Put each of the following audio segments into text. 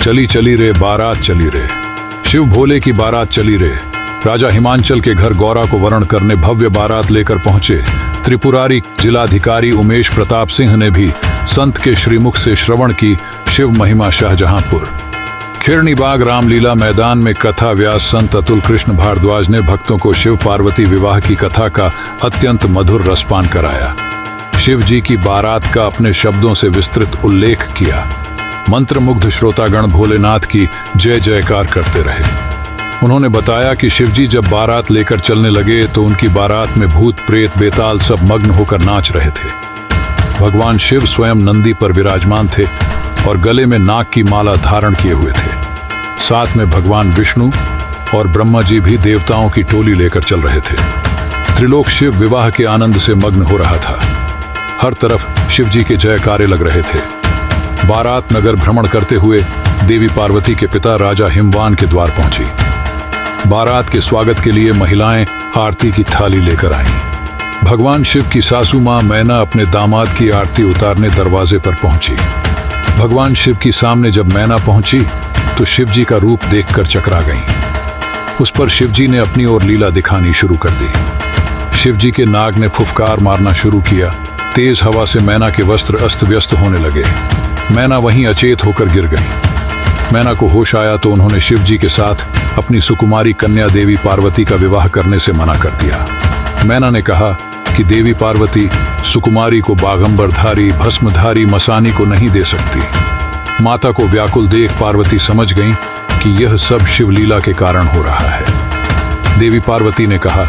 चली चली रे बारात चली रे। शिव भोले की बारात चली रे। राजा हिमांचल के घर गौरा को वरण करने भव्य बारात लेकर पहुंचे त्रिपुरारी जिलाधिकारी उमेश प्रताप सिंह ने भी संत के श्रीमुख से श्रवण की शिव महिमा। शाहजहांपुर खिरनी बाग रामलीला मैदान में कथा व्यास संत अतुल कृष्ण भारद्वाज ने भक्तों को शिव पार्वती विवाह की कथा का अत्यंत मधुर रसपान कराया। शिव जी की बारात का अपने शब्दों से विस्तृत उल्लेख किया। मंत्रमुग्ध श्रोतागण भोलेनाथ की जय जयकार करते रहे। उन्होंने बताया कि शिव जी जब बारात लेकर चलने लगे तो उनकी बारात में भूत प्रेत बेताल सब मग्न होकर नाच रहे थे। भगवान शिव स्वयं नंदी पर विराजमान थे और गले में नाग की माला धारण किए हुए थे। साथ में भगवान विष्णु और ब्रह्मा जी भी देवताओं की टोली लेकर चल रहे थे। त्रिलोक शिव विवाह के आनंद से मग्न हो रहा था। हर तरफ शिव जी के जयकारे लग रहे थे। बारात नगर भ्रमण करते हुए देवी पार्वती के पिता राजा हिमवान के द्वार पहुंची। बारात के स्वागत के लिए महिलाएं आरती की थाली लेकर आईं। भगवान शिव की सासू मां मैना अपने दामाद की आरती उतारने दरवाजे पर पहुंची। भगवान शिव की सामने जब मैना पहुंची तो शिव जी का रूप देखकर चकरा गईं। उस पर शिव जी ने अपनी ओर लीला दिखानी शुरू कर दी। शिव जी के नाग ने फुफकार मारना शुरू किया। तेज हवा से मैना के वस्त्र अस्त व्यस्त होने लगे। मैना वहीं अचेत होकर गिर गई। मैना को होश आया तो उन्होंने शिव जी के साथ अपनी सुकुमारी कन्या देवी पार्वती का विवाह करने से मना कर दिया। मैना ने कहा कि देवी पार्वती सुकुमारी को बागंबरधारी भस्मधारी मसानी को नहीं दे सकती। माता को व्याकुल देख पार्वती समझ गईं कि यह सब शिवलीला के कारण हो रहा है। देवी पार्वती ने कहा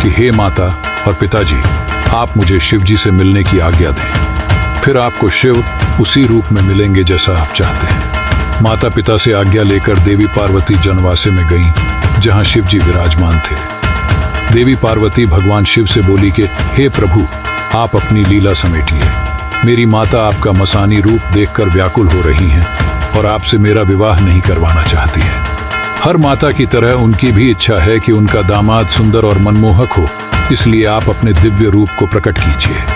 कि हे माता और पिताजी, आप मुझे शिव जी से मिलने की आज्ञा दें, फिर आपको शिव उसी रूप में मिलेंगे जैसा आप चाहते हैं। माता पिता से आज्ञा लेकर देवी पार्वती जनवासे में गईं, जहां शिव जी विराजमान थे। देवी पार्वती भगवान शिव से बोली कि हे प्रभु, आप अपनी लीला समेटिए। मेरी माता आपका मसानी रूप देखकर व्याकुल हो रही हैं और आपसे मेरा विवाह नहीं करवाना चाहती है। हर माता की तरह उनकी भी इच्छा है कि उनका दामाद सुंदर और मनमोहक हो, इसलिए आप अपने दिव्य रूप को प्रकट कीजिए।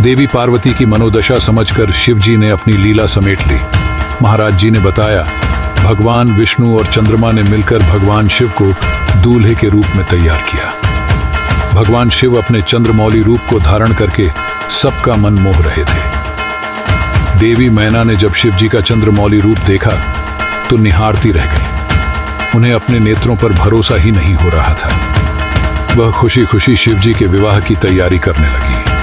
देवी पार्वती की मनोदशा समझकर शिव जी ने अपनी लीला समेट ली। महाराज जी ने बताया, भगवान विष्णु और चंद्रमा ने मिलकर भगवान शिव को दूल्हे के रूप में तैयार किया। भगवान शिव अपने चंद्रमौली रूप को धारण करके सबका मन मोह रहे थे। देवी मैना ने जब शिव जी का चंद्रमौली रूप देखा तो निहारती रह गई। उन्हें अपने नेत्रों पर भरोसा ही नहीं हो रहा था। वह खुशी खुशी शिव जी के विवाह की तैयारी करने लगी।